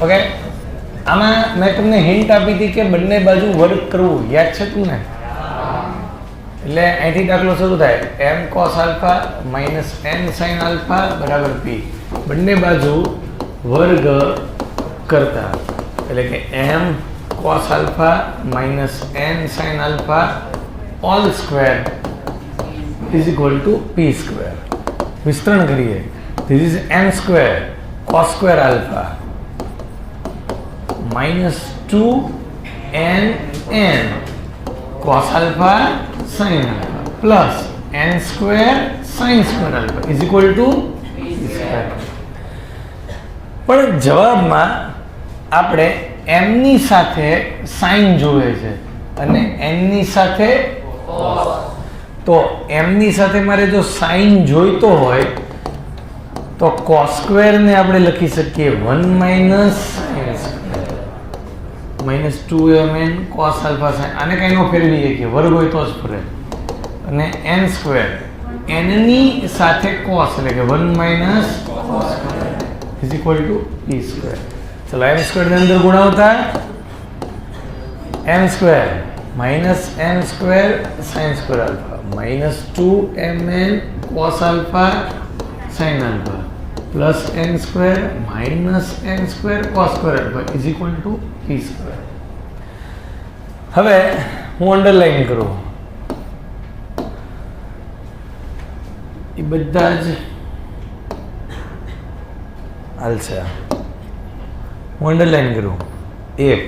Okay, આમાં મેં તમને હિન્ટ આપી હતી કે બંને બાજુ વર્ગ કરવું, યાદ છે તમને? એટલે અહીંથી દાખલો શરૂ થાય, m cos alpha minus n sin alpha બરાબર p. બંને બાજુ વર્ગ કરતા, એટલે કે m cos alpha minus n sin alpha all square is equal to p square. વિસ્તરણ કરીએ, this is n square cos square alpha minus 2nn cos alpha sin alpha plus n square sin square alpha is equal to p square. પણ જવાબમાં આપણે m ની સાથે sin જોવે છે અને n ની સાથે cos. તો m ની સાથે મારે જો sin જોઈતો હોય તો cos સ્ક્વેર ને આપણે લખી શકીએ 1 minus minus 2mn cos alpha sin. આને કંઈ નો ફેરવીએ કે વર્ગ હોય તો જ ફરે. અને n સ્ક્વેર n ની સાથે cos એટલે કે 1 minus cos square is equal to p square. ચલો m સ્ક્વેર ની અંદર ગુણાવતા m square minus n square sin square alpha minus 2mn cos alpha sin alpha plus n square minus n square cos square alpha is equal to p square. હવે હું underline કરું, એ બધા જ હાલશે. હું underline કરું 1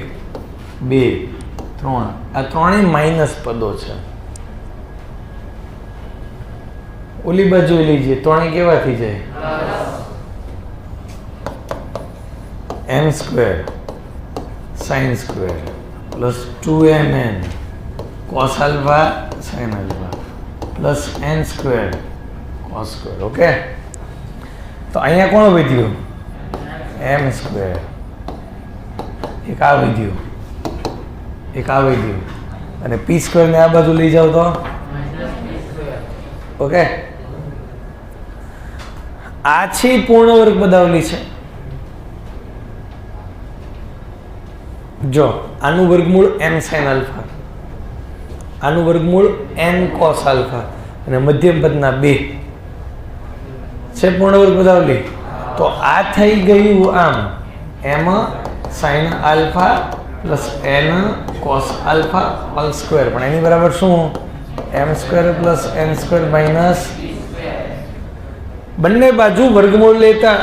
2 3, આ ત્રણેય માઇનસ પદો છે. ઓલી બાજુ લઈ જઈએ, ત્રણેય કેવા થઈ જાય? m square sin square plus 2mn cos alpha sin alpha plus n square cos square. Okay, તો અહીંયા કોણ વધ્યું? m square. એક આ વધ્યું, એક આ વધ્યું, અને p સ્ક્વેર ને આ બાજુ લઈ જાવ તો ઓકે. આ છે પૂર્ણ વર્ગ પદાવલી છે. જો આનું વર્ગમૂળ n sin આલ્ફા, આનું વર્ગમૂળ n cos આલ્ફા અને મધ્યમ પદના 2 છે પૂર્ણ વર્ગ પદાવલી. તો આ થઈ ગયું આમ m sin alpha plus n cos alpha whole square. પણ એની બરાબર શું? m square plus n square minus બંને બાજુ વર્ગમૂળ લેતા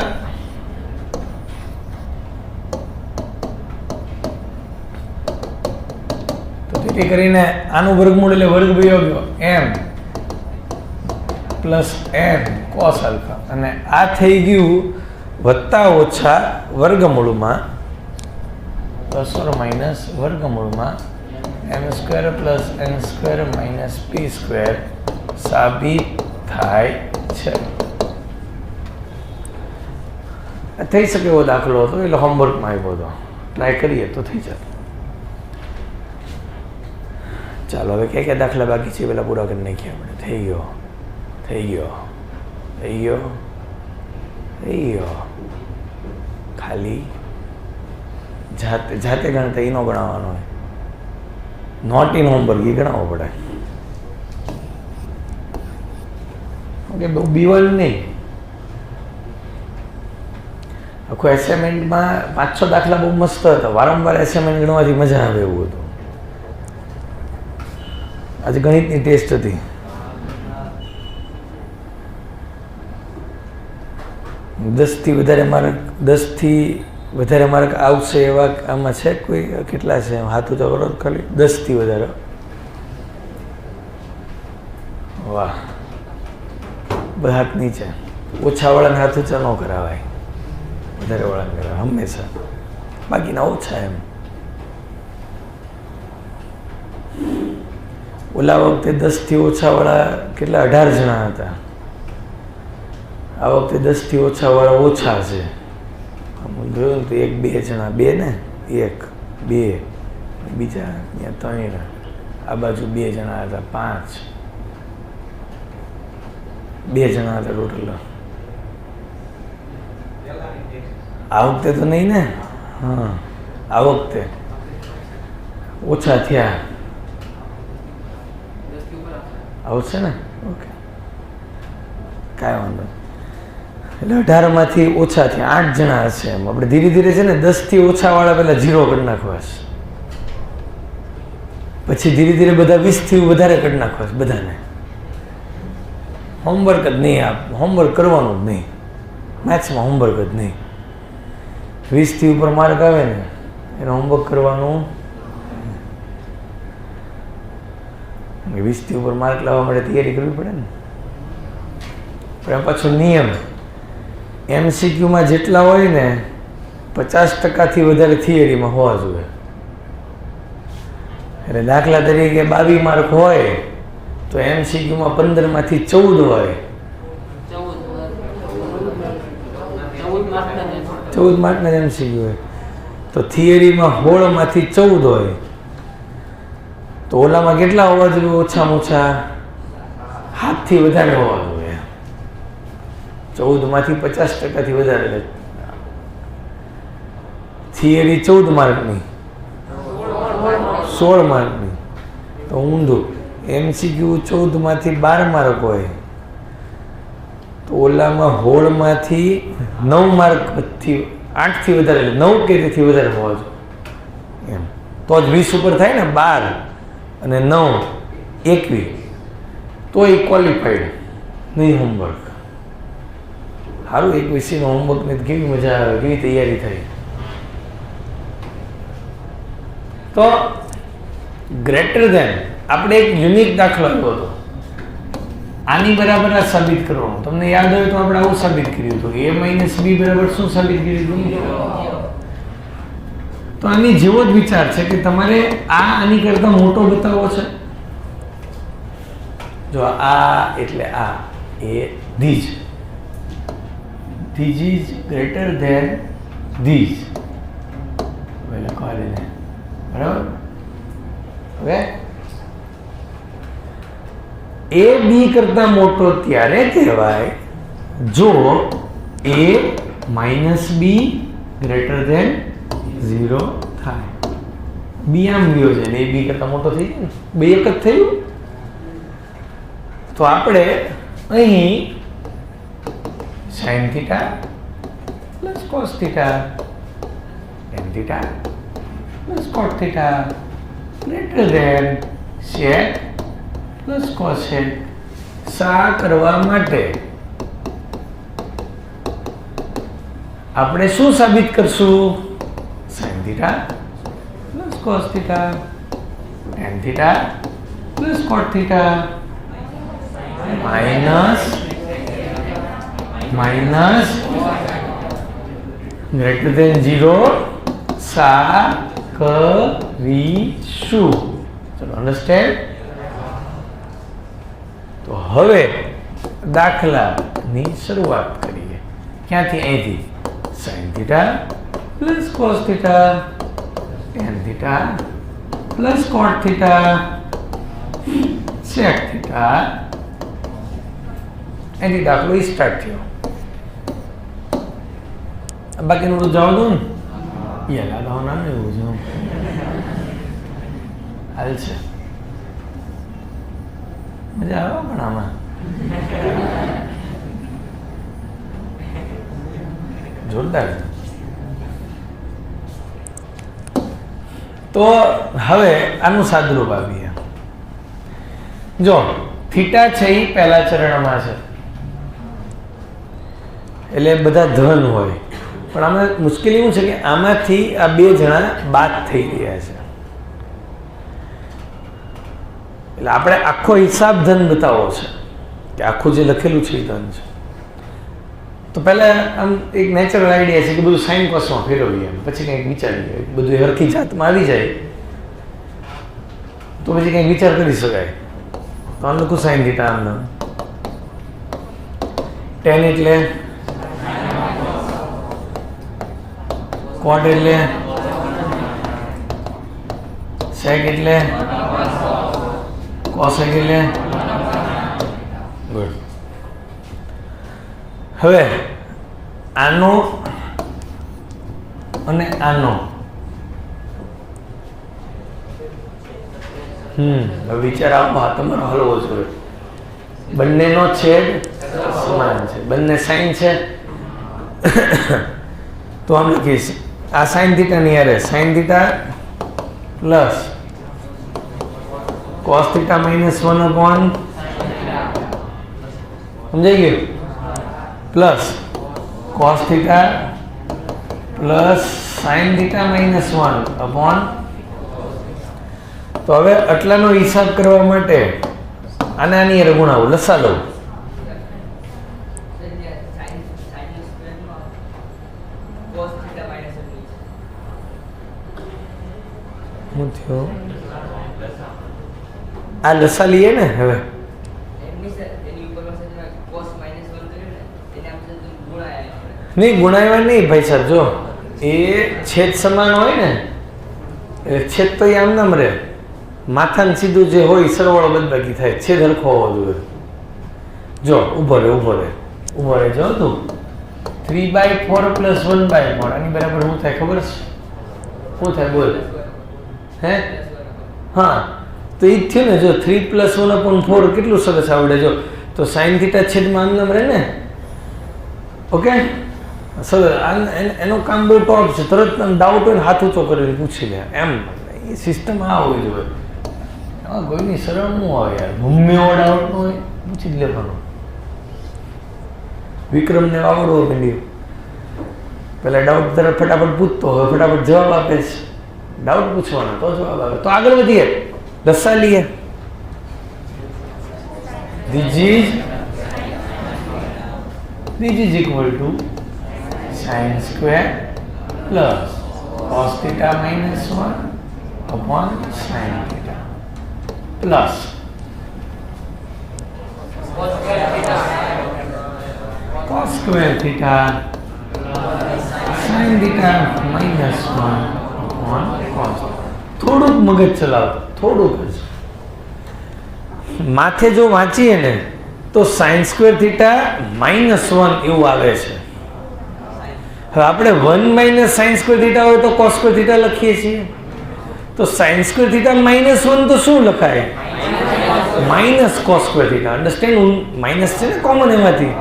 એ કરીને આનું વર્ગમૂળ એટલે વર્ગ વયો ગયો m plus n cos alpha, અને આ થઈ ગયું વત્તા ઓછા વર્ગમૂળમાં પ્લસ ઓર માઇનસ વર્ગમૂળમાં m square plus n square minus p square સાબિત થાય છે. થઈ શકે એવો દાખલો હતો, એટલે હોમવર્કમાં આવ્યો હતો. ટ્રાય કરીએ તો થઈ જાય. ચાલો હવે ક્યાં ક્યાં દાખલા બાકી છે પેલા પૂરા કરી નાખીએ આપણે. થઈ ગયો, થઈ ગયો, થઈ ગયો, થઈ ગયો. ખાલી જાતે જાતે ગણતા એનો ગણાવવાનો હોય, નોટ ઇન હોમવર્ક એ ગણાવવો પડે. ઓકે, બહુ બીવલ નહીં. આખું એસાઇનમેન્ટમાં 5-6 દાખલા બહુ મસ્ત હતા. વારંવાર એસાઇનમેન્ટ ગણવાથી મજા આવે એવું હતું. આજે ગણિતની ટેસ્ટ હતી. દસથી વધારે માર્ક આવશે એવા આમાં છે કોઈ? કેટલા છે હાથ ઊંચો કરો ખાલી. 10થી વધારે. વાહ, બધા હાથ નીચે. ઓછા વાળાને હાથ ઊંચા ન કરાવાય, વધારે વાળાને કરાવાય હંમેશા. બાકીના ઓછા એમ. ઓલા વખતે 10થી ઓછાવાળા કેટલા? 18 જણા હતા. આ વખતે 10થી ઓછાવાળા ઓછા છે. જોયું તો 1-2 જણા, 2 ને 1 2, બીજા ત્યાં 3, આ બાજુ 2 જણા હતા, 5 2 જણા હતા ટોટલ. આ વખતે તો નહીં ને? હા આ વખતે ઓછા થયા આવશે ને ઓકે કાંઈ વાંધો એટલે 18માંથી ઓછા થયા 8 જણા હશે એમ આપણે ધીરે ધીરે છે ને 10થી ઓછાવાળા પહેલાં 0 કરી નાખવા છે પછી ધીરે ધીરે બધા 20થી વધારે કરી નાખવા છે બધાને હોમવર્ક જ નહીં હોમવર્ક કરવાનું જ નહીં મેથ્સમાં હોમવર્ક જ નહીં 20થી ઉપર માર્ક આવે ને એનું હોમવર્ક કરવાનું 20થી ઉપર માર્ક લાવવા માટે તૈયારી કરવી પડે ને પણ પાછો નિયમ MCQમાં જેટલા હોય ને 50%થી વધારે થિયરીમાં હોવા જોઈએ એટલે દાખલા તરીકે 22 માર્ક હોય તો MCQમાં 15માંથી 14 હોય 14 માર્કના જ MCQ હોય તો થિયરીમાં 16માંથી 14 હોય તો ઓલામાં કેટલા હોવા જોઈએ ઓછામાં ઓછા 7 થી વધારે હોવા જોઈએ 14માંથી 50%થી વધારે થિયરી 14 માર્કની 16 માર્કની તો ઊંધું MCQ 14માંથી 12 માર્ક હોય તો ઓલામાં 16માંથી 9 માર્કથી 8થી વધારે 9 કે તેથી વધારે હોવા જોઈએ એમ તો જ 20 ઉપર થાય ને 12 અને 9 21 તો એ ક્વોલિફાઈડ નહીં હોમવર્ક સારું 21નો હોમવર્કને કેવી મજા આવે કેવી તૈયારી થઈ તો ગ્રેટર ધેન આપણે એક યુનિક દાખલો આપ્યો હતો આની બરાબર આ સાબિત કરવાનું તમને યાદ હોય તો આપણે આવું સાબિત કર્યું હતું a - b બરાબર શું સાબિત કર્યું હતું તો આની જેવો જ વિચાર છે કે તમારે આની કરતા મોટો બતાવવો છે જો આ એટલે આ એ these is greater than these લખવા દે બરાબર હવે એ બી કરતા મોટો ત્યારે કહેવાય જો a - b greater than 0 થાય બી આમ ગયો છે ને એ બી કરતા મોટો થઈ ગયો ને બે એક જ થયું તો આપણે અહીં sin theta plus cos theta tan theta plus cot theta greater than sec plus cosec સા કરવા માટે આપણે શું સાબિત કરશું sin theta plus cos theta tan theta plus cot theta minus greater than 0 સા કરીશું ચલો અન્ડરસ્ટેન્ડ તો હવે દાખલાની શરૂઆત કરીએ ક્યાંથી અહીંથી sin theta plus cos theta tan theta plus cot theta sec theta એની દાખલો સ્ટાર્ટ થયો બાકીનું તો જવા દો ને યાર લાવવાના ને એવું છે હાલ છે મજા આવે પણ આમાં જોરદાર તો હવે આનું સાદુરૂપ આપીએ જો થીટા છે એ પહેલા ચરણમાં છે એટલે બધા ધન હોય પણ આમાં મુશ્કેલી એવું છે કે આમાંથી આ બે જણા બાદ થઈ રહ્યા છે એટલે આપણે આખો હિસાબ ધન બતાવવો છે કે આખું જે લખેલું છે એ ધન છે તો પહેલાં આમ એક નેચરલ આઈડિયા છે કે બધું સાઇન કોસમાં ફેરવીએ એમ પછી કંઈક વિચારીએ બધું હરખી જાતમાં આવી જાય તો પછી કંઈક વિચાર કરી શકાય તો આમ લખું સાઇન થીટા આમ ટેન એટલે કોટ એટલે સેક એટલે કોસેક એટલે ગુડ હવે આનો અને આનો હવે વિચાર આવો, હા તમારો હલવો જોઈએ. બંનેનો છેદ સમાન છે, બંને સાઈન છે. તો આમ લખીશ, આ સાઈન થીટાની યારે sine theta plus cos theta minus 1 upon, સમજાઈ ગયું, plus cos theta plus sine theta minus 1 upon. તો હવે આટલાનો હિસાબ કરવા માટે આને આની યારે ગુણાવું, લસા લઉં. શું થયું? આ લસા લઈએ ને હવે, નહીં ગુણાવ્યા નહીં ભાઈ સાહેબ. જો એ છેદ સમાન હોય ને એટલે છેદ તો એ આમ નામ રહે, માથાને સીધું જે હોય સરવાળો બદબાકી થાય, છેદ હરખો હોવો જોઈએ. જો ઊભો રહે ઊભો રહે ઊભો રહે. જો તું 3/4 પ્લસ 1/4 આની બરાબર શું થાય ખબર છે? શું થાય બોલ? હે હા, તો એ જ થયું ને. જો 3 + 1/4 કેટલું સરસ આવડે. જો તો સાઈન થીટા છેદમાં આમ નામ રહે ને. ઓકે સરસ. એનું કામ બહુ ટોપ છે. તરત ડાઉટ હોય ને હાથ ઊંચો કરીને પૂછી લે એમ. એ સિસ્ટમ આ હોવી જોઈએ. હા કોઈની શરમ ન આવે યાર, ગમે એવો ડાઉટ ન હોય પૂછી જ લેવાનો. વિક્રમને આવડવો માંડ્યું, પેલા ડાઉટ તરફ ફટાફટ પૂછતો, હવે ફટાફટ જવાબ આપે છે. ડાઉટ પૂછવાનો તો જવાબ આવે. તો આગળ વધીએ, લસા લઈએ. This is equal to sin square plus cos theta minus 1 upon sin theta plus cos square theta sin theta minus 1 upon cos. થોડુંક મગજ ચલાવો, થોડુંક જ. માથે જો વાંચીએ ને તો સાઇન સ્ક્વેર થીટા -1 એવું આવે છે. હવે આપણે 1 - સાઇન સ્ક્વેર થીટા હોય તો કોસ સ્ક્વેર થીટા લખીએ છીએ. તો સાઇન સ્ક્વેર થીટા -1 તો શું લખાય? Minus cos square theta. Understand? Minus છે ને કોમન એમાંથી.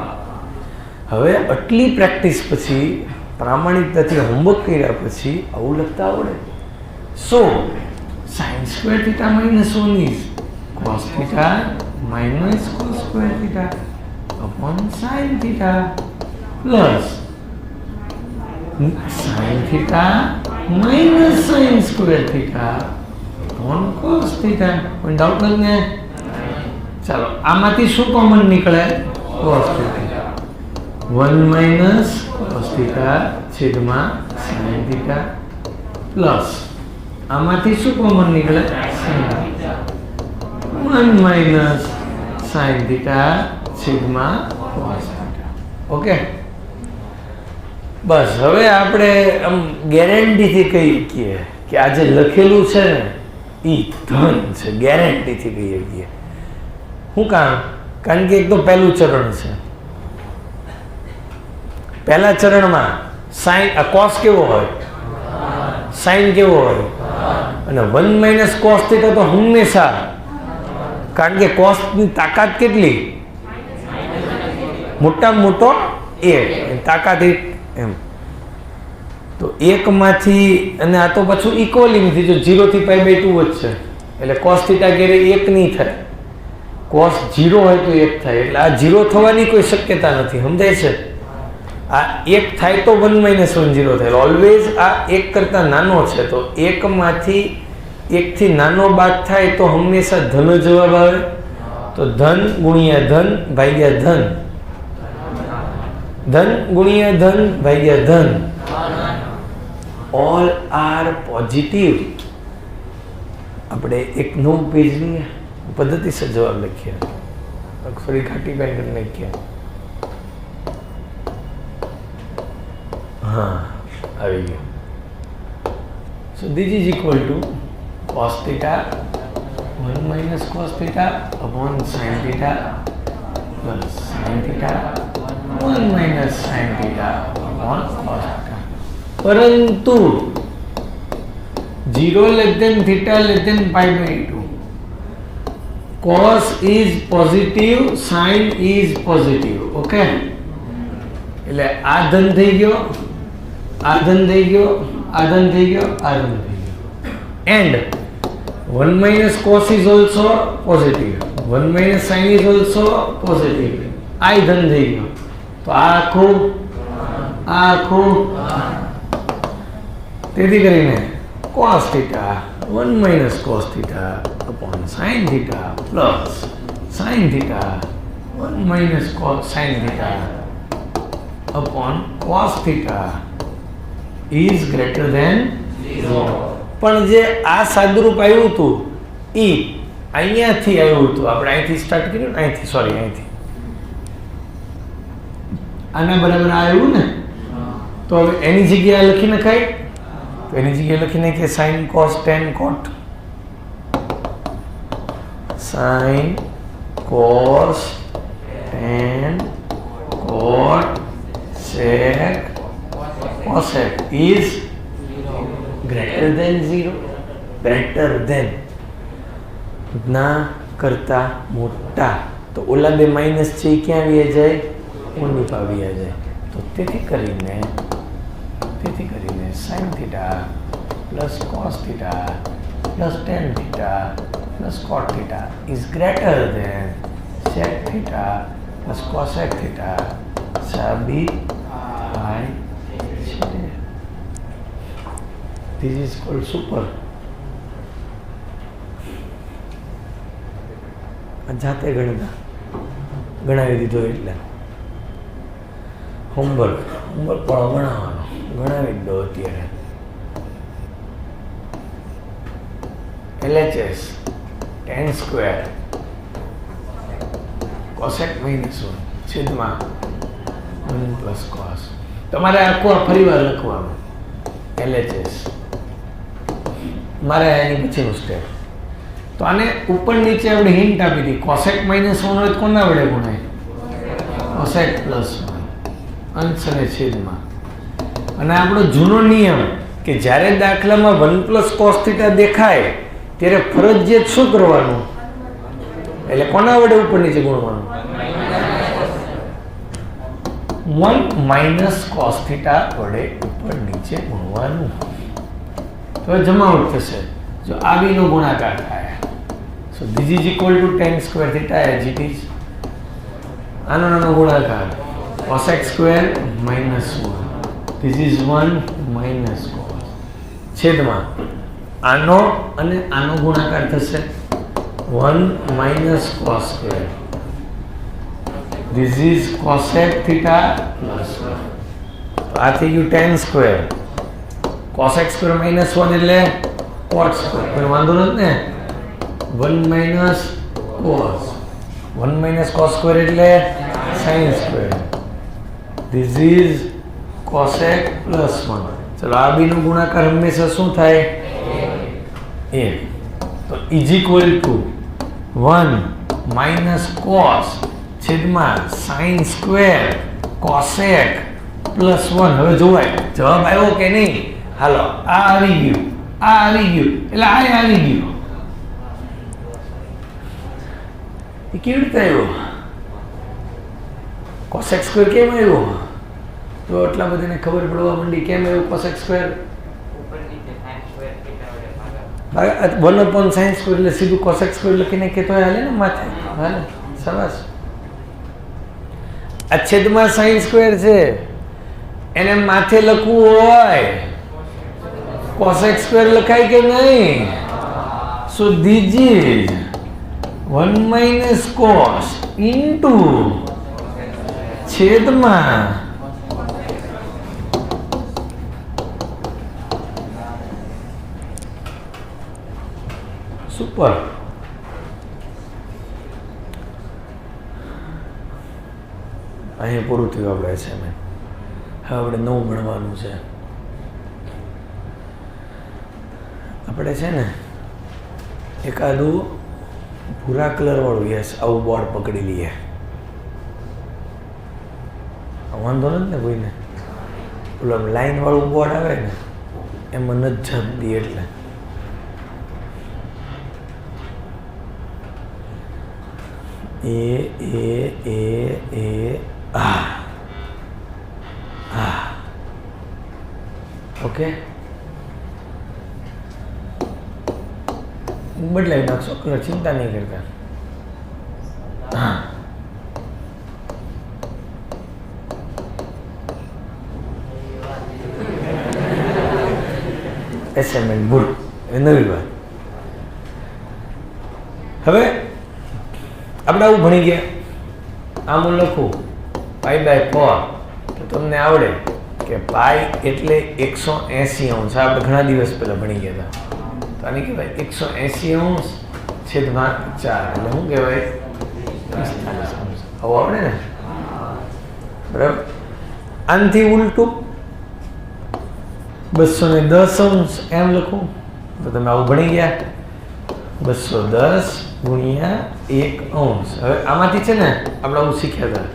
હવે આટલી પ્રેક્ટિસ પછી, પ્રામાણિકતાથી હોમવર્ક કર્યા પછી આવું લખતા આવડે. So sine square theta -1 is cos theta minus cos square theta upon sin theta plus sin theta minus sin square theta upon cos theta. કોઈ ડાઉટ નથી ને? ચાલો આમાંથી શું કોમન નીકળે? cos theta. 1 - cos theta છેદમાં sin theta પ્લસ આમાંથી શું કોમન નીકળે? sin theta. 1 - sin theta છેદમાં cos theta. ઓકે બસ. હવે આપણે આમ ગેરંટીથી કહી શકીએ કે આ જે લખેલું છે ને એ ધન છે. ગેરંટીથી કહી શકીએ. શું કામ? કારણ કે એક તો પહેલું ચરણ છે. પહેલા ચરણમાં સાઈન કોસ કેવો હોય? સાઈન કેવો હોય? અને 1 - cos theta તો હંમેશા, કારણ કે કોસની તાકાત કેટલી? મોટામાં મોટો 1, તાકાત 1 એમ. તો 1માંથી, અને આ તો પાછું ઇક્વલિંગથી, જો 0 થી π/2 વધશે એટલે કોસ થીટા ઘેરે 1 નહીં થાય. કોસ 0 હોય તો 1 થાય. એટલે આ 0 થવાની કોઈ શક્યતા નથી. સમજાય છે? આ 1 થાય તો 1 - 1 0 થાય. ઓલવેઝ આ 1 કરતાં નાનો છે. તો 1માંથી 1 થી નાનો બાદ થાય તો હંમેશા ધન જવાબ આવે. તો ધન ગુણ્યા ધન ભાગ્યા ધન, ધન ગુણ્યા ધન ભાગ્યા ધન. All are positive. આપણે એક નવું પેજ લઈએ, પદ્ધતિસર જવાબ લખીએ. ફરી ઘાટી પેન કરી નાખીએ. હા આવી ગયું. So this is equal to cos theta 1 - cos theta upon sin theta plus sin theta 1 - sin theta upon cos theta. परंतु 0 less than theta less than pi by 2 cos is positive, sin is positive. Okay, એટલે આ ધન થઈ ગયો, આ ધન થઈ ગયો, આ ધન થઈ ગયો, આ ધન થઈ ગયો. And 1 minus cos is also positive, 1 minus sin is also positive. આ ધન થઈ ગયો. તો આ આખું તેથી કરીને cos theta 1 minus cos theta upon sin theta plus sin theta 1 minus cos sin theta upon cos theta is greater than 0. પણ જે આ સાદુરૂપ આવ્યું હતું એ અહીંયાથી આવ્યું હતું. આપણે અહીંથી સ્ટાર્ટ કર્યું ને, અહીંથી સોરી અહીંથી આના બરાબર આવ્યું ને, તો હવે એની જગ્યાએ લખી નખાય. તો એની જગ્યાએ લખી નાખીએ sin cos tan cot, sin cos tan cot sec cosec is greater than 0. greater than ના કરતા મોટા. તો ઓલા બે માઇનસ છે એ ક્યાં આવી જાય? ઓની આવી જાય. તો તેથી કરીને sin theta plus cos theta plus tan theta plus cot theta is greater than sec theta plus cosec theta. સાબિત થાય છે. This is called super. જાતે ગણાવી દીધો એટલે હોમવર્ક પણ ગણાવવાનો, ગણાવી દો અત્યારે. LHS tan square cosec minus 1 છેદમાં 1 plus cos. તમારે આખું ફરી વાર લખવાનું LHS. મારે એની પછીનું સ્ટેપ. તો આને ઉપર નીચે આપણે હિન્ટ આપી હતી. cosec minus 1 હોય તો કોના વડે ગુણાય? cosec plus 1 અંશ અને છેદમાં. અને આપણો જૂનો નિયમ કે જ્યારે દાખલામાં 1 plus cos theta દેખાય ત્યારે ફરજિયાત શું કરવાનું? એટલે કોના વડે ઉપર નીચે ગુણવાનું? 1 minus cos theta વડે ઉપર નીચે ગુણવાનું. તો જમાવટ થશે. જો આ બેનો ગુણાકાર થાય. So this is equal to tan square theta as it is. આનો નાનો ગુણાકાર cosec square minus 1. This is 1 minus cos. છેદમાં આનો અને આનો ગુણાકાર થશે 1 minus cos square. This is cosec theta plus 1. તો આ થઈ ગયું tan square. cosec square minus 1 એટલે cot square. કોઈ વાંધો નથી ને? 1 minus cos. 1 minus cos square એટલે sin square. This is cosec plus 1. ચલો આ બેનો ગુણાકાર હંમેશા શું થાય? a. તો is equal to 1 minus cos છેદમાં sin square cosec plus 1. હવે જોવાય જવાબ આવ્યો કે નહીં? હાલો આ આવી ગયું, આ આવી ગયું, એટલે આ આવી ગયું. એ કેવી રીતે આવ્યો? cosec square કેમ આવ્યો? તો એટલા બધાને ખબર પડવા માંડી કેમ આવ્યો cosec square? 1 upon sin square એટલે સીધું cosec square લખીને કે તો હાલે ને માથે? હાલે, સરસ. આ છેદમાં sin square છે એને માથે લખવું હોય cosec square લખાય કે નહીં? So this is 1 minus cos into છેદમાં સુપર. અહીંયા પૂરું થયું આપણે અસાઇનમેન્ટ. હવે આપણે નવું ભણવાનું છે. આપણે છે ને એકાદું ભૂરા કલરવાળું યસ આવું બોર્ડ પકડી લઈએ. વાંધો નથી ને કોઈને? ઓલું આમ લાઈનવાળું બોર્ડ આવે ને એમાં નથી જમતી એટલે એ ઓકે બદલાવી નાખશો કલર, ચિંતા નહીં કરતા. હા એસાઇનમેન્ટ ભૂલ એ નવી વાત. હવે આપણે આવું ભણી ગયા. આમ હું લખું π/4 તો તમને આવડે કે પાઈ એટલે 180 અંશ. આપણે ઘણા દિવસ પહેલા ભણી ગયા હતા. તો આને કહેવાય 180 અંશ છેદમાં 4 એટલે શું કહેવાય 45 અંશ. આવું આવડે ને બરાબર. આનાથી ઉલટું 210 અંશ એમ લખું તો તમે આવું ભણી ગયા 210 ગુણ્યા 1 અંશ. હવે આમાંથી છે ને આપણે આવું શીખ્યા હતા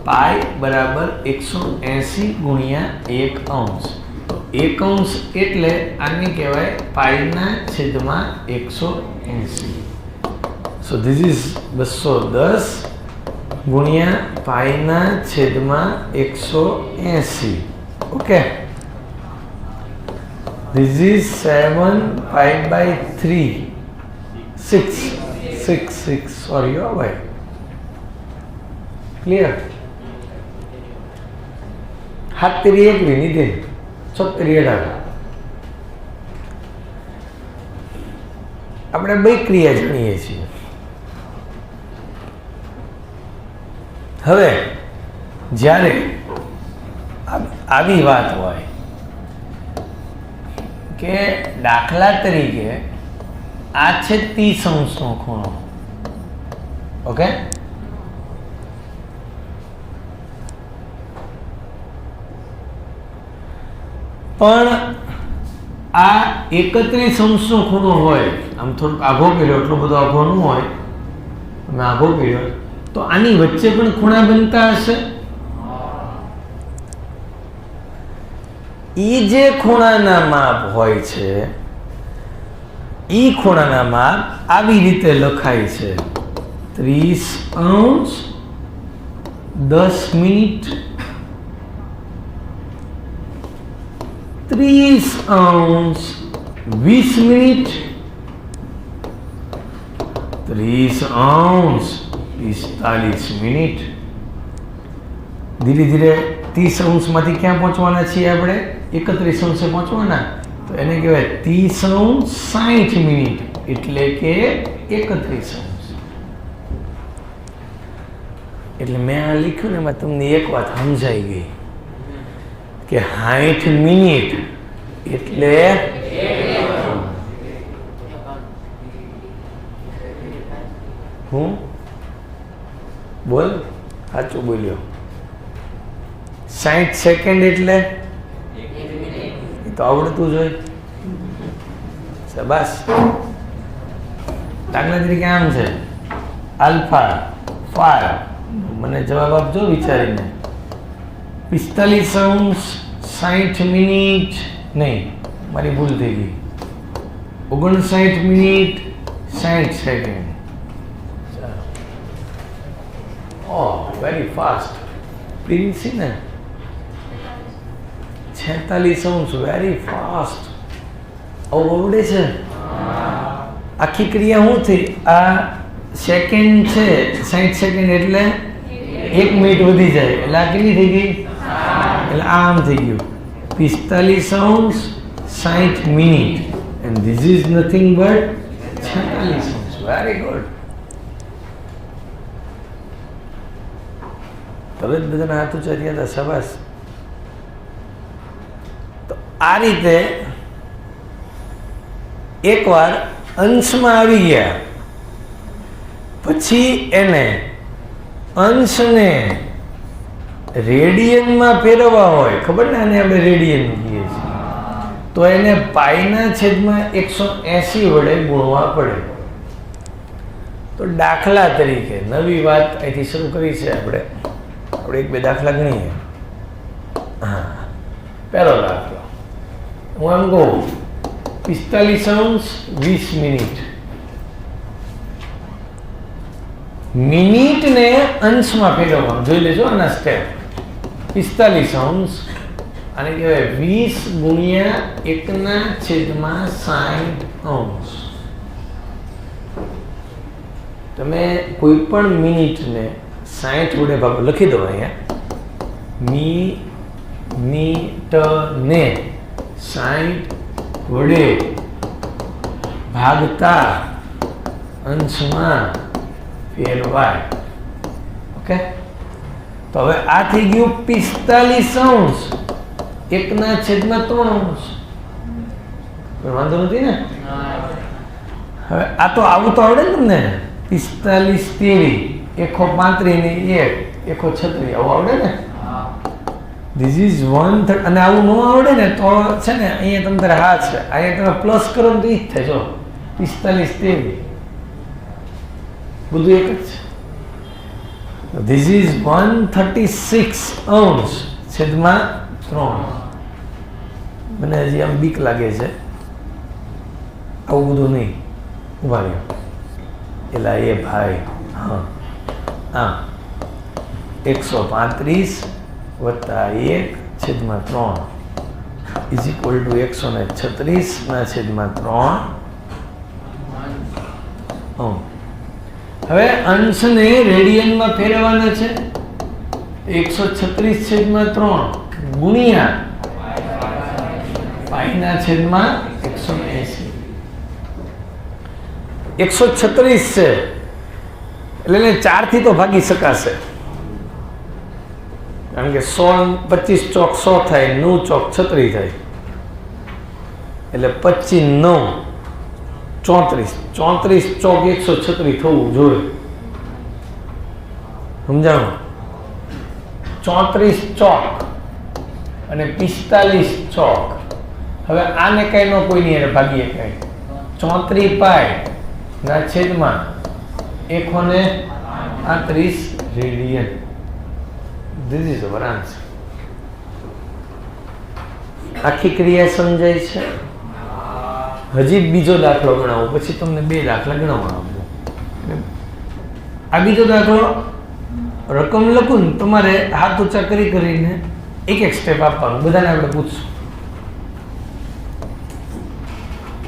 પાઈ બરાબર 180 ગુણ્યા 1 અંશ. તો 1 અંશ એટલે આને કહેવાય પાઈના છેદમાં 180. સો ધીસ ઇઝ 210 ગુણ્યા પાઈના છેદમાં 180. Okay, this is 7 π/3 6 sorry oh boy clear. 7 1 નિધિન 36 આપણે બે ક્રિયા જાણીએ છીએ. હવે જ્યારે આવી વાત હોય કે દાખલા તરીકે આ છે 30 અંશનો ખૂણો. ઓકે, પણ આ 31 અંશનો ખૂણો હોય, આમ થોડુંક આઘો કર્યો, એટલો બધો આઘો ન હોય, તમે આઘો કર્યો તો આની વચ્ચે પણ ખૂણા બનતા હશે. ઈ જે ખૂણાના માપ હોય છે ઈ ખૂણાના માપ આવી રીતે લખાય છે 30 અંશ 10 મિનિટ 30 અંશ 20 મિનિટ 30 અંશ 45 મિનિટ. ધીરે ધીરે 30 અંશમાંથી ક્યાં પહોંચવાના છીએ આપણે 31 અંશે પહોંચવાના. તો એને કહેવાય 30 અંશ 60 મિનિટ એટલે કે 31 અંશ. એટલે મેં આ લખ્યું ને એમાં તમને એક વાત સમજાઈ ગઈ કે 60 મિનિટ એટલે હું બોલ સાચું બોલ્યો. 60 સેકન્ડ એટલે તો આવડતું જોઈએ. બસ દાખલા તરીકે આમ છે આલ્ફા 5 મને જવાબ આપજો વિચારીને 45 અંશ 60 મિનિટ નહીં મારી ભૂલ થઈ ગઈ 59 મિનિટ 60 સેકન્ડ. ઓહ વેરી ફાસ્ટ પ્રિન્સી ને 46 અંશ વેરી ફાસ્ટ. આવડે છે. આખી ક્રિયા શું થઈ? આ સેકન્ડ છે 60 સેકન્ડ એટલે 1 મિનિટ વધી જાય એટલે આ કેટલી થઈ ગઈ? એટલે આમ થઈ ગયું 45 અંશ 60 minute and this is nothing but 46 અંશ. Very good. તરત બધાના હાથ ઊંચા થયા હતા. શાબાશ. તો આ રીતે એકવાર અંશમાં આવી ગયા પછી એને અંશને રેડિયનમાં ફેરવવા હોય, ખબર ને આને આપણે રેડિયન કહીએ છીએ, તો એને પાઈના છેદમાં 180 વડે ગુણવા પડે. તો દાખલા તરીકે નવી વાત અહીંથી શરૂ કરી છે આપણે એક બે દાખલા ગણીએ. હા પહેલો દાખલો હું એમ કહું 45 અંશ 20 મિનિટ. મિનિટને અંશમાં ફેરવવાનું જોઈ લેજો આના સ્ટેપ. 45 અંશ આને કહેવાય 20 ગુણ્યા 1/60 અંશ. તમે કોઈ પણ મિનિટને 60 વડે ભાગો, લખી દો અહીંયા મિનિટને 60 વડે ભાગતા અંશમાં ફેરવાય. ઓકે, તો હવે આ થઈ ગયું 45 અંશ 1/3 અંશ. કોઈ વાંધો નથી ને? હવે આ તો આવું તો આવડે ને તમને? 45 તેરી 135 ને 1 136 આવું આવડે ને? This is 1/3. અને આવું ન આવડે ને તો છે ને અહીંયા તમે તારે હા છે, અહીંયા તમે પ્લસ કરો ને તો ઈ જ થાય. જો 45 તેરી બધું એક જ છે. ધીસ ઇઝ 136 અંશ છેદમાં 3. મને હજી આમ બીક લાગે છે, આવું બધું નહીં. ઉભા રહ્યો એલા એ ભાઈ. હા, આમ 135 વત્તા 1/3 ઇઝ ઇક્વલ ટુ 136/3 અંશ. હવે અંશને રેડિયનમાં ફેરવવાના છે. 136/3 ગુણ્યા π/180. 136 છે એટલે એને 4 થી તો ભાગી શકાશે, કારણ કે 100 25 ચોક 100 થાય, 9 ચોક 36 થાય, એટલે 25 9 34 34 ચોક 136 થવું જોઈએ. સમજાણું? 34 ચોક અને 45 ચોક. હવે આને કઈ નો કોઈ નહીં ભાગીએ કઈ. 34 પાય ના છેદમાં 138 radian. This is our answer. આખી ક્રિયા સમજાય છે? હજી બીજો દાખલો ગણાવો, પછી તમને 2 દાખલા ગણાવવા આપો. આ બીજો દાખલો રકમ લખું ને તમારે હાથ ઊંચા કરીને એક એક સ્ટેપ આપવાનું. બધાને આપણે પૂછશું.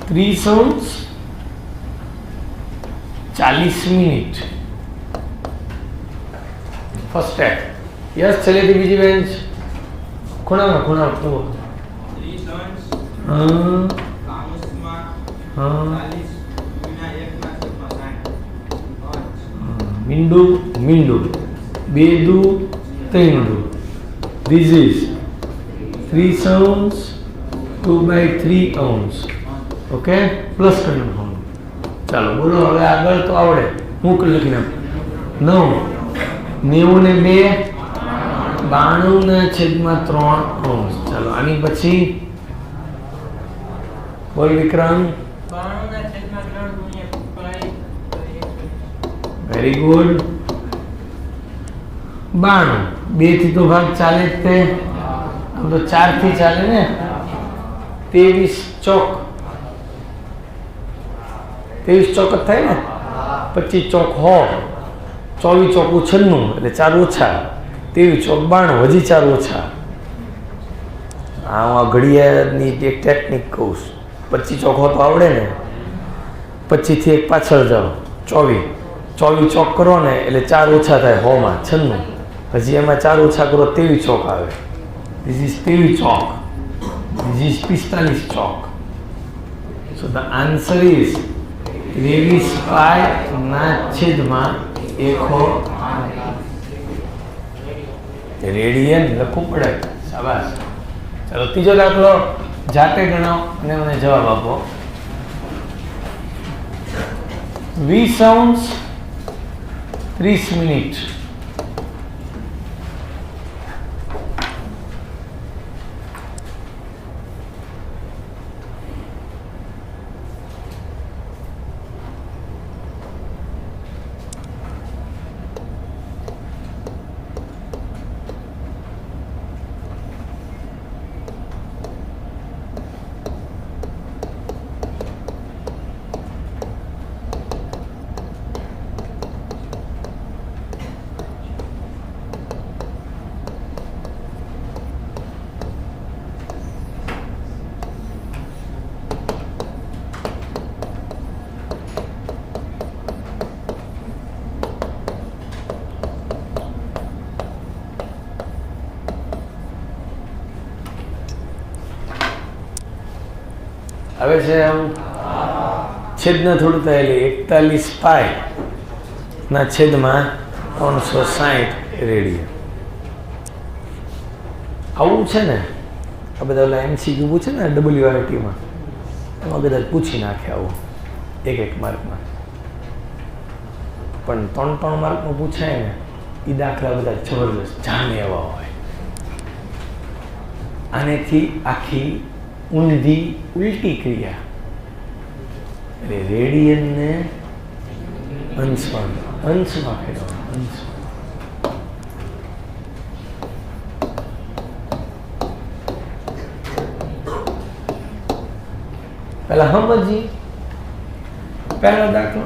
30 અંશ 40 મિનિટ. First step. યસ, છેલ્લેથી બીજી બેન્ચ. ખૂણામાં જુઓ. મીંડું 2 દુ 3 દુ. ધીસ ઇઝ 30 અંશ 2/3 અંશ. ઓકે, પ્લસ કરી નાખવાનું. ચાલો બોલો હવે આગળ તો આવડે. હું લખી નાખું 9 ને 2 92/3 અંશ. ચાલો આની પછી બોલ વિક્રમ. 92/3 વેરી ગુડ. 92 2 થી તો ભાગ ચાલે જ તે, આમ તો 4 થી ચાલે ને. 23 ચોક 23 ચોક જ થાય ને. 25 ચોક 100, 24 ચોક 96 એટલે 4 ઓછા, 23 ચોક 92, હજી 4 ઓછા. આ ઘડિયાળની એક ટેકનિક કહું છું. 25 ચોક તો આવડે ને, 25 થી એક પાછળ જાઓ, 24 ચોક કરો ને એટલે 4 ઓછા થાય 100 માં 96. હજી એમાં 4 ઓછા કરો 23 ચોક આવે. ધીસ ઇઝ 23 ચોક. ધીસ ઇઝ 45 ચોક. So the answer is 23 π/100 radian લખવું પડે. શાબાશ. ચાલો ત્રીજો દાખલો જાતે ગણાવો અને મને જવાબ આપો. 20 અંશ 30 મિનિટ. હવે છે આમ છેદના થોડું થાય એટલે 41 પાઈ ના છેદમાં 360 રેડિયન. આવું છે ને આ બધા ઓલા MCQ પૂછે ને WRTમાં, એમાં બધા પૂછી નાખે આવું એક માર્કમાં. પણ 3 માર્કમાં પૂછાય ને એ દાખલા બધા જબરદસ્ત જાણે એવા હોય. આનેથી આખી ઊંધી ઉલટી ક્રિયા એટલે રેડિયનને અંશમાં ફેરવવાનું. અંશમાં પહેલા સમજી. પહેલો દાખલો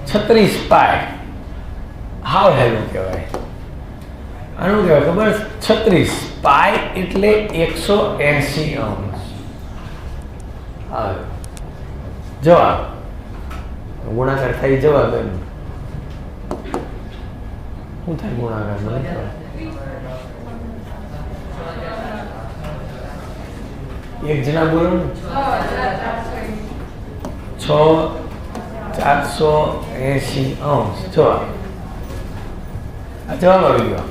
36 પાઈ. હાવ હેલું કહેવાય. આનું કહેવાય ખબર? 36 પાઈ એટલે 180 અંશ. હા, જવાબ ગુણાકાર થાય. જવાબ એમ શું થાય ગુણાકાર? મને એક જણા બોલો ને. 6,480 અંશ. જવાબ આ જવાબ આવી ગયો.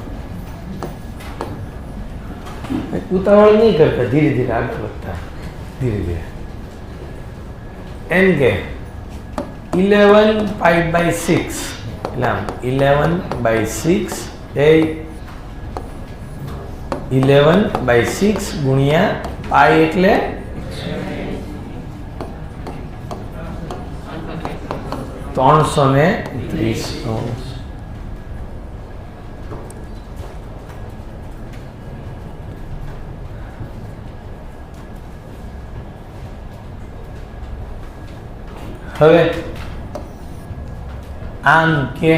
ઉતાવળ નહીં કરતા, ધીરે ધીરે આગળ વધતા, ધીરે ધીરે. એમ કે 11 પાઈ બાય 6 એટલે આમ 11/6 એ 11/6 ગુણ્યા પાઈ એટલે 330 અંશ. હવે આમ કે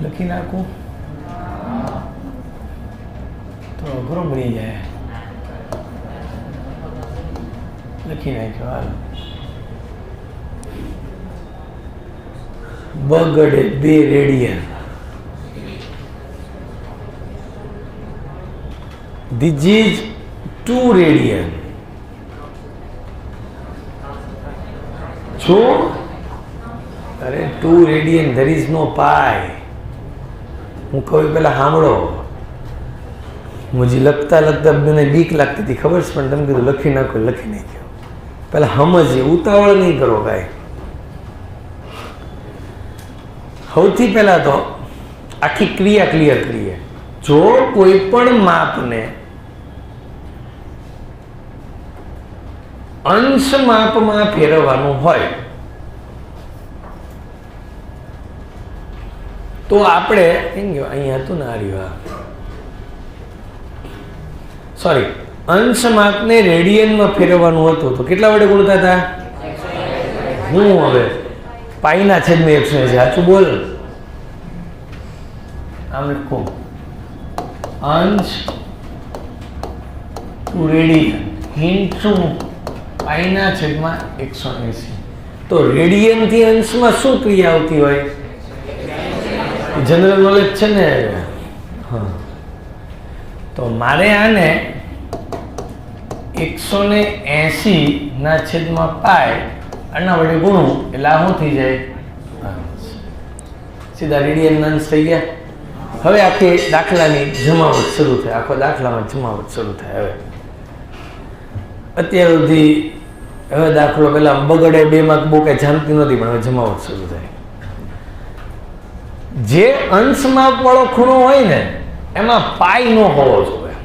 લખી નાખું તો અઘરો બની જાય. લખી નાખ્યો. હાલ બગડે 2 radian. This is 2 radian. So, અરે 2 radian, there is no pi. હું કહું પેલા સાંભળો. મુજી લખતા મને બીક લાગતી હતી, ખબર છે, પણ તમે કીધું લખી નાખો. લખી નાખ્યો. પેલા સમજીએ, ઉતાવળ નહીં કરો કાંઈ. સૌથી પહેલા તો આખી ક્રિયા ક્લિયર કરીએ. જો કોઈ પણ માપને અંશ માપમાં ફેરવવાનું હોય તો આપણે અહીંયા હતું ને આર્યું, સોરી, અંશ માપને રેડિયનમાં ફેરવવાનું હતું તો કેટલા વડે ગુણતા હતા? હું હવે પાઈના છેદમાં 180. સાચું બોલ. આમ લખો અંશ ટુ રેડિયન ઇન્ટુ પાઈના છેદમાં 180. તો રેડિયન થી અંશમાં શું ક્રિયા આવતી હોય? જનરલ નોલેજ છે ને. હા, તો મારે આને 180 ના છેદમાં પાઈ આના વડે ગુણું એટલે આ શું થઈ જાય? સીધા રેડિયન અંશ થઈ ગયા. હવે આખી દાખલાની જમાવટ શરૂ થાય. આખો દાખલામાં જમાવટ શરૂ થાય. હવે અત્યાર સુધી હવે દાખલો પેલા બગડે 2 માર્ક બહુ કઈ જાણતી નહોતી, પણ હવે જમાવટ શરૂ થાય. જે અંશ માપ વાળો ખૂણો હોય ને એમાં પાઈ નો હોવો જોઈએ.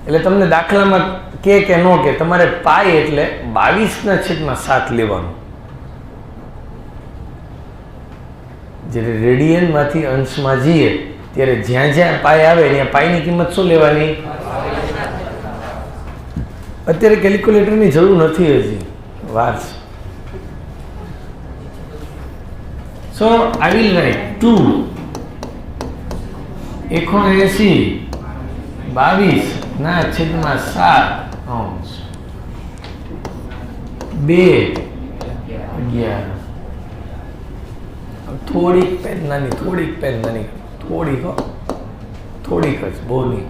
એટલે તમને દાખલામાં કે નો કે તમારે પાઈ એટલે 22/7 લેવાનું. જ્યારે રેડિયનમાંથી અંશમાં જઈએ ત્યારે જ્યાં જ્યાં પાઈ આવે ત્યાં પાઈની કિંમત શું લેવાની? અત્યારે કેલ્ક્યુલેટરની જરૂર નથી, હજી વાર છે. સો આઈ વિલ રાઇટ 2 180/22/7 અંશ 2 11. થોડીક પેન નાની, થોડીક પેન નાની, થોડીક થોડીક જ, બહુ નહીં.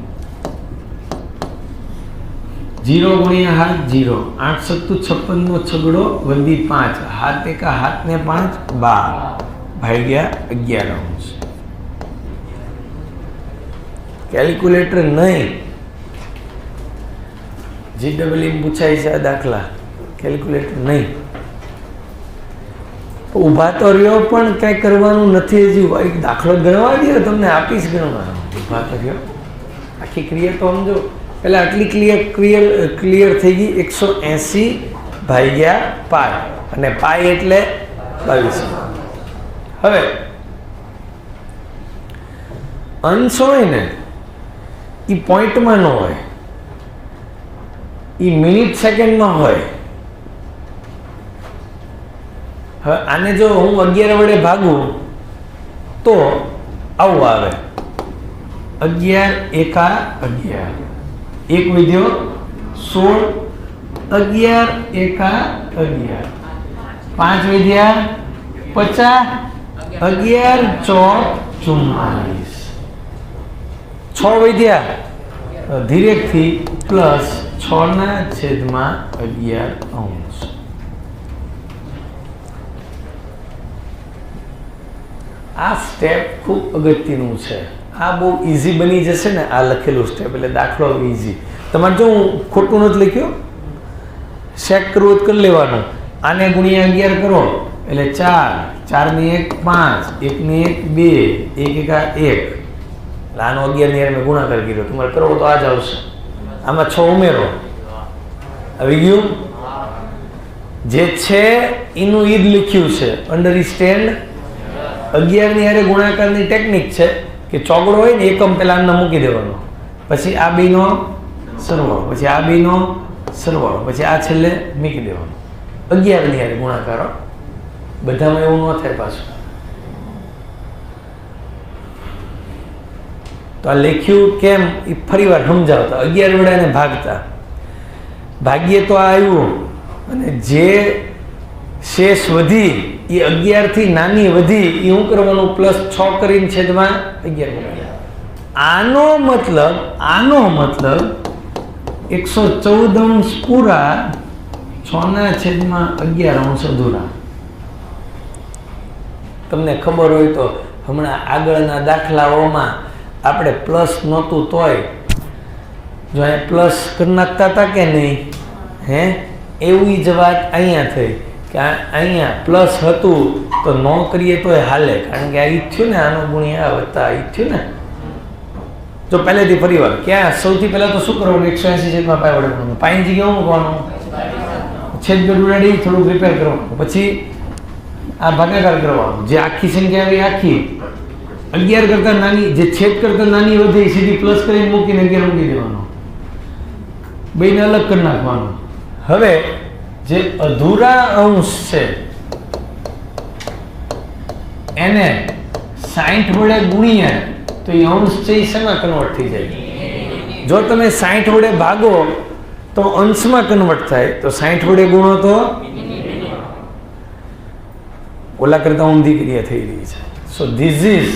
0 ગુણ્યા હાથ 0, 8 સત્તુ 56 નો છગડો વંદી 5, હાથ એકા હાથ ને 5 12 ભાગ્યા 11 અંશ. કેલ્ક્યુલેટર નહીં, GEE પૂછાય છે આ દાખલા, કેલ્ક્યુલેટર નહીં. ઊભા તો રહ્યો પણ કઈ કરવાનું નથી. હજી એક દાખલો ગણવા દો, તમને આપીશ ગણવાનો. ઊભા તો રહ્યો, આખી ક્રિયા તો સમજો. એટલે આટલી ક્લિયર થઈ ગઈ. 180 ભાગ્યા પાય, અને પાય એટલે 22. હવે અંશ હોય ને એ પોઈન્ટમાં ન હોય, એ મિનિટ સેકન્ડમાં હોય. હવે આને જો હું 11 વડે ભાગું તો આવું આવે, 11 એકા 11, એક વિધ્યો 16, 11 એકા 11, 5 વિધ્યા 50, 11 ચોક 44, 6 વિધ્યા ધીરેકથી પ્લસ 6/11 અંશ. આ સ્ટેપ ખૂબ અગત્યનું છે. આ બહુ ઇઝી બની જશે ને આ લખેલું સ્ટેપ, એટલે દાખલો ઇઝી. તમારે જો હું ખોટું નથી લખ્યું, ચેક કરવું તો કરી લેવાનું. આને ગુણ્યા 11 કરો એટલે 4, 4 ની 1 5, 1 ની 1 2, 1 એકા 1. આનો 11 ની મેં ગુણાકાર કર્યો, તમારે કરવો તો આ જ આવશે. આમાં 6 ઉમેરો, આવી ગયું. જે છે એનું ઈદ લખ્યું છે, અન્ડરસ્ટેન્ડ. 11 ની હારે ગુણાકારની ટેકનિક છે કે ચોગડો હોય ને એકમ પહેલા આમને મૂકી દેવાનો, પછી આ બેનો સરવાળો, પછી આ બેનો સરવાળો, પછી આ છેલ્લે મૂકી દેવાનો. 11 ની હારે ગુણાકારો. બધામાં એવું ન થાય પાછું. તો આ લખ્યું કેમ એ ફરી વાર સમજાવતા. 11 વડે એને ભાગતા, ભાગ્યે તો આ આવ્યું, અને જે શેષ વધી એ 11 થી નાની વધી એ શું કરવાનું, +6 કરીને છેદમાં 11. આનો મતલબ 114 અંશ પૂરા, 6/11 અંશ અધૂરા. તમને ખબર હોય તો હમણાં આગળના દાખલાઓમાં આપણે પ્લસ નહોતું તોય જો અહીંયા પ્લસ કરી નાખતા હતા કે નહીં, હે? એવી જ વાત અહીંયા થઈ કે અહીંયા પ્લસ હતું તો ન કરીએ તો હાલે, કારણ કે આ ઈ થયું ને, આનો ગુણ્યા આ વત્તા ઈ થયું ને. જો પહેલેથી ફરી વાર ક્યાં સૌથી પહેલાં તો શું કરવાનું, 180 પાય વડે કરવાનું, પાયની જગ્યાએ મૂકવાનું, છેદગઢ ઉડાડી થોડુંક રિપેર કરવાનું, પછી આ ભાગાકાર કરવાનો. જે આખી સંખ્યા આવી આખી 11 કરતાં નાની, જે છેદ કરતાં નાની વધે સીધી પ્લસ કરીને મૂકીને 11 મૂકી દેવાનો, બેને અલગ કરી નાખવાનું. હવે જે અધૂરા અંશ છે એને 60 વડે ગુણીએ તો એ અંશ છે એ શેમાં કન્વર્ટ થઈ જાય? જો તમે 60 વડે ભાગો તો અંશમાં કન્વર્ટ થાય, તો 60 વડે ગુણો તો ઓલા કરતા ઊંધી ક્રિયા થઈ રહી છે. સો ધીસ ઇઝ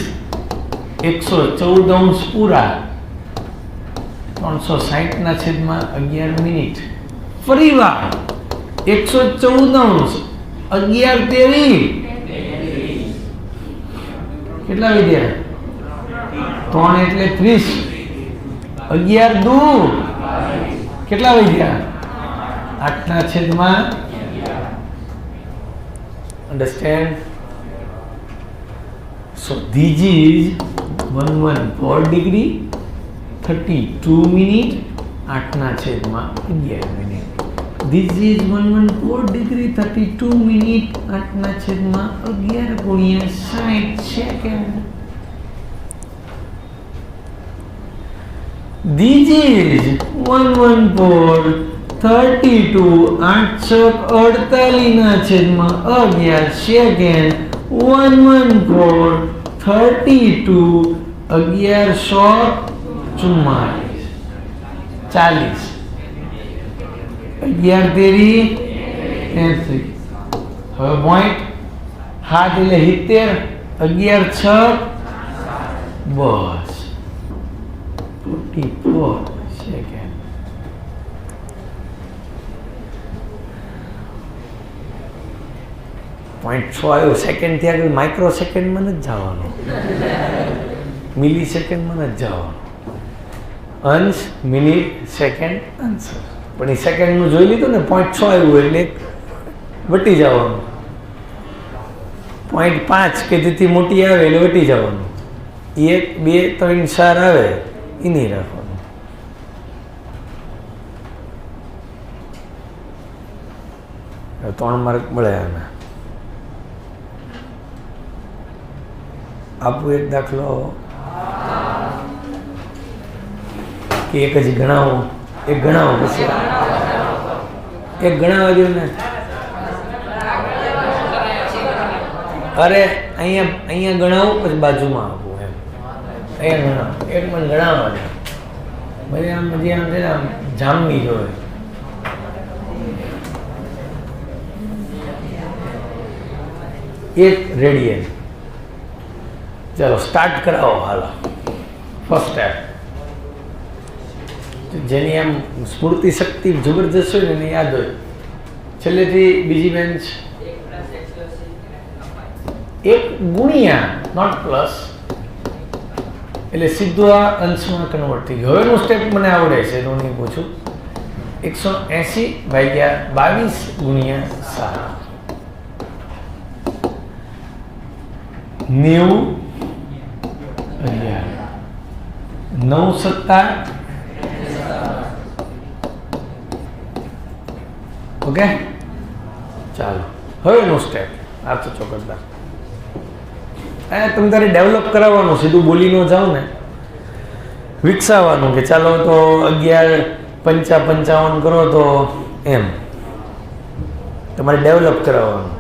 114 અંશ પૂરા 360/11 મિનિટ. ફરી વાર 114 અંશ 11 તેરી કેટલા વિદ્યા? 3 એટલે 30, 11 દુ કેટલા વિદ્યા? 8/11. Understand? So this is 114 degree 32 minute 8/11 minute. This is 114 degree 32 minute 8/11 ગુણ્યા 60 સેકન્ડ. This is 114 32 8/11 second. 114 32 1144 40 11 તેરી 33. હવે પોઈન્ટ 7 એટલે 70 11 6 બસ 24 સેકન્ડ. .6 આવ્યું. સેકન્ડ થી આગળ માઇક્રો સેકન્ડમાં નથી જવાનું, મિલી સેકન્ડમાં નથી જવાનું. અંશ, મિનિટ, સેકન્ડ, આન્સર. પણ એ સેકન્ડનું જોઈ લીધું ને, .6 આવ્યું એટલે વટી જવાનું. 0.5 કે તેથી મોટી આવે એટલે વટી જવાનું. 1 2 3 4 આવે એ નહીં રાખવાનું. ત્રણ માર્ક મળે આને. આપું એક દાખલો કે એક જ ગણાવો? એક ગણાવો પછી એક ગણાવવા દો ને. અરે અહીંયા ગણાવું પછી બાજુમાં આપું એમ. અહીંયા ગણાવો, એક મને ગણાવવા દે. બધી આમ છે ને આમ જામની જોડે. એક રેડિયન. ચાલો સ્ટાર્ટ કરાવો. હાલો ફર્સ્ટ સ્ટેપ. જેની આમ સ્ફૂર્તિ શક્તિ જબરજસ્ત હોય ને એને યાદ હોય. છેલ્લેથી બીજી બેન્ચ. 1 ગુણ્યા નોટ પ્લસ એટલે સીધું આ અંશમાં કન્વર્ટ થઈ ગયું. હવેનું સ્ટેપ મને આવડે છે તો નહીં પૂછું. 180/22 ગુણ્યા 7 90 9 સત્તા. ઓકે ચાલો હવેનું સ્ટેપ. આ તો ચોક્કસદાર તમે તારે ડેવલપ કરાવવાનું, સીધું બોલી ન જાઓ ને, વિકસાવવાનું કે ચાલો તો 11 5 55 કરો તો એમ તમારે ડેવલપ કરાવવાનું.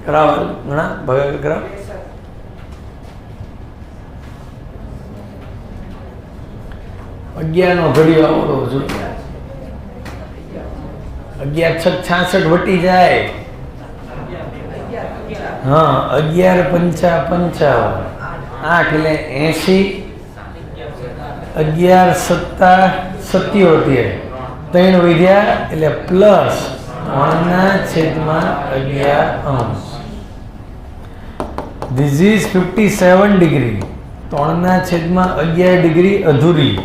કરાવવાનું ઘણા ભાગ કરાવ. નો ઘડિયો આવડો જોઈએ. 11 6 66 વટી જાય. હા 11 5 55 8 એટલે 80. 11 સત્તા 77 3 વધ્યા એટલે plus 3/11 This is 57 degree. 3/11 degree અધૂરી.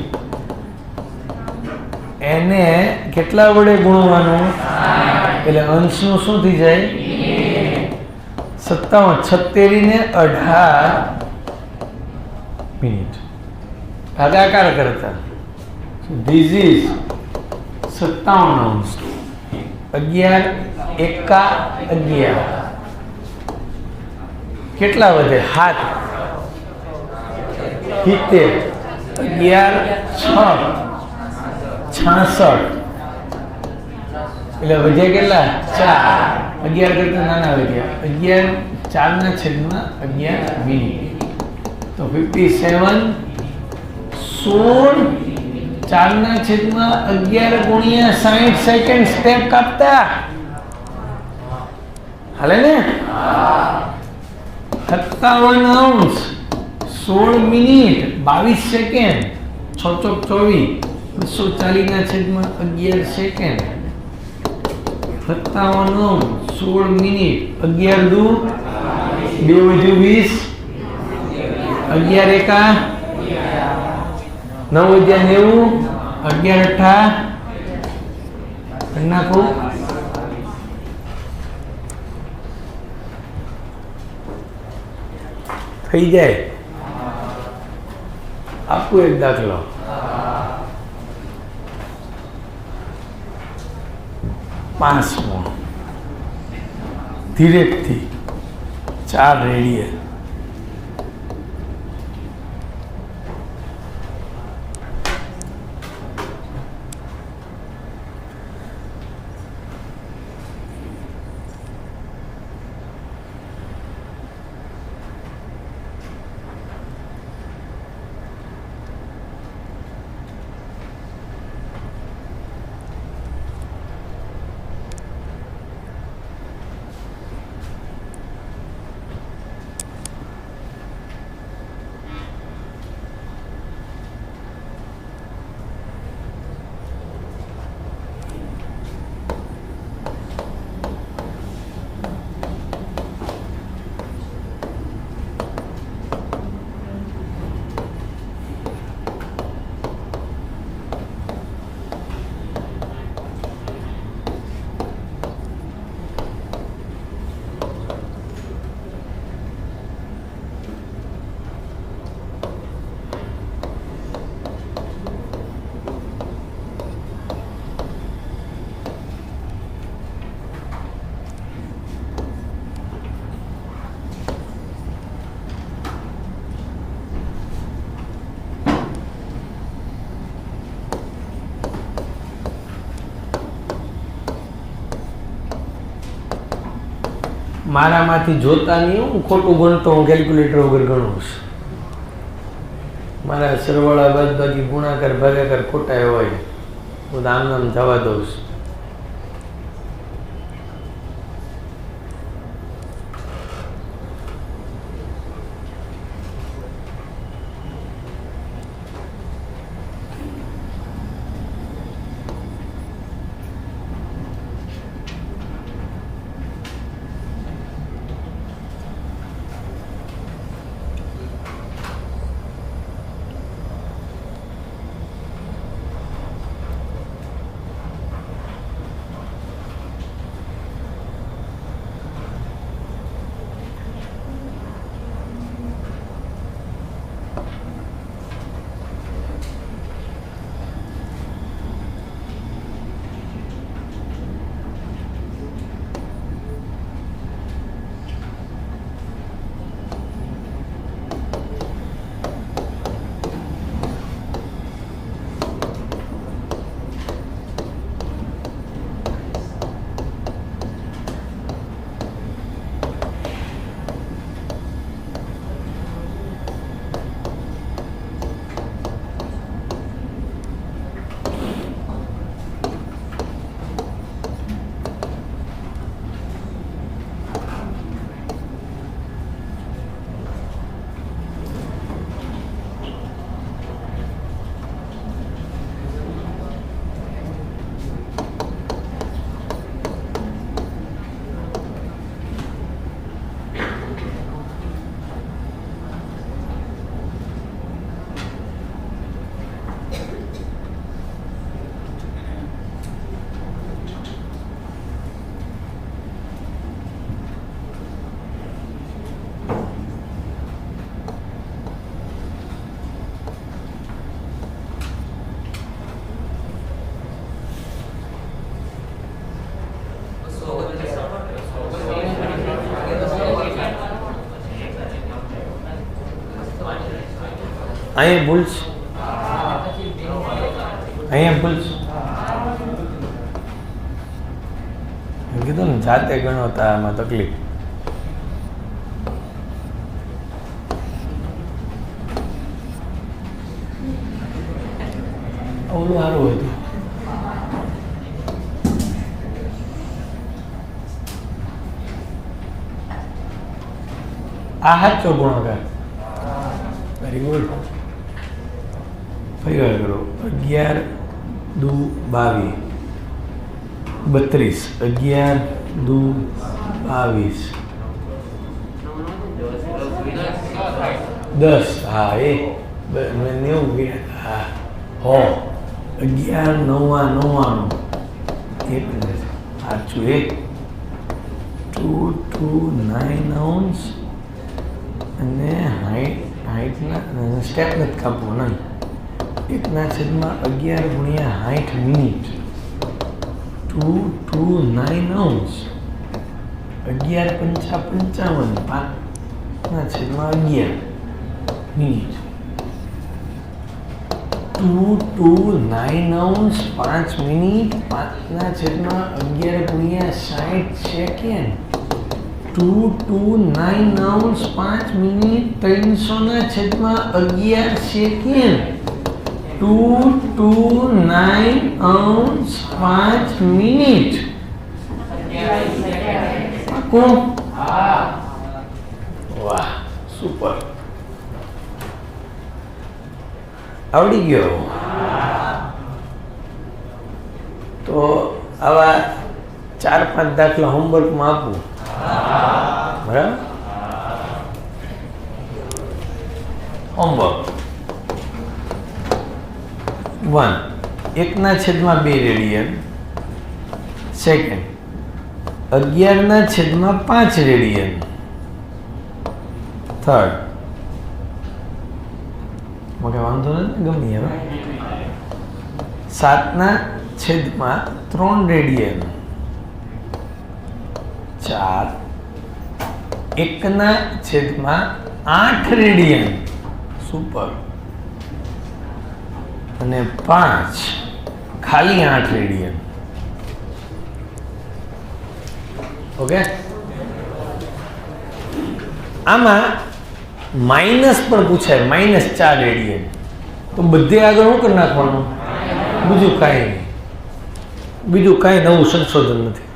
એને કેટલા વડે ગુણવાનું એટલે અંશનું શું થઈ જાય? 57 76 ને 18 મિનિટ ભાગાકાર કરતા. This is 57 અંશ. 11 એકા 11 કેટલા વધે? 7 70. 11 6 66 એટલે વધ્યા કેટલા? 4. 11 કરતા નાના વધ્યા. 11 4/11 મિનિટ. તો 57 16 4/11 ગુણ્યા 60 સેકન્ડ. સ્ટેપ કાપતા હાલે ને? 57 અંશ 16 મિનિટ 22 સેકન્ડ. 6 ચોક 24 240/11 સેકન્ડ. 57 અંશ 16 મિનિટ 11 દુ 2 વધ્યું 20. 11 એકા 9 વધ્યા 90. 11 અઠા નાખો. થઈ જાય. આપું એક દાખલો. પાંચમો ધીરેકથી 4 રેડિયન. મારામાંથી જોતા નહીં હું ખોટું ગણતો હું કેલ્ક્યુલેટર વગર ગણું છું. મારા સરવાળા બાદબાકી ગુણાકાર ભાગાકાર ખોટા હોય હું આમ નામ જવા દઉં છું. અહીંયા ભૂલ છે, અહીંયા ભૂલ છે. કીધું ને જાતે ગણો તો આમાં તકલીફ. ઓલું સારું હતું. આ સાચો ગુણાકાર. Very good. ફરી વાર કરો. 11 દુ 22 32. 11 દુ 22 10. હા એ મેં 90 ગયા. હા હો 11 9 99 એક મિનિટ સાચું. 2 2 9 ounce અને હાઈટના સ્ટેપ નથી કાપવો નહીં. 1/11 ગુણ્યા 60 minute. 2 2 9 ounce 11 5 55 5/11 minute. 2 2 9 ounce 5 minute 5/11 ગુણ્યા 60 second. 2 2 9 ounce 5 minute 300/11 second. 2 2 9 ounce 5 minute. કોણ? વાહ સુપર. આવડી ગયો. તો આવા 4-5 દાખલા હોમવર્કમાં આપું. બરાબર. Homework 1 1/2 radian second. 11/5 radian third. મને વાંધો નથી ગમે હવે. 7/3 રેડિયન 4. 1/8 radian super. અને 5 ખાલી 8 રેડિયન. ઓકે આમાં માઇનસ પણ પૂછાય, -4 રેડિયન. તો બધે આગળ શું કરી નાખવાનું? બીજું કાંઈ નહીં, બીજું કાંઈ નવું સંશોધન નથી.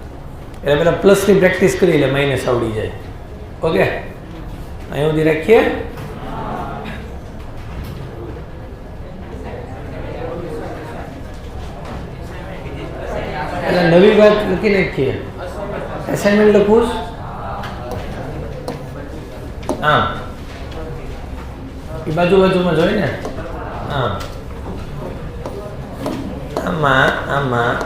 એટલે પેલા પ્લસની પ્રેક્ટિસ કરી એટલે માઇનસ આવડી જાય. ઓકે, અહીં સુધી રાખીએ. એટલે નવી વાત લખી નાખીએ. એસાઇનમેન્ટ લખું હા, એ બાજુમાં જોઈ ને. હા, આમાં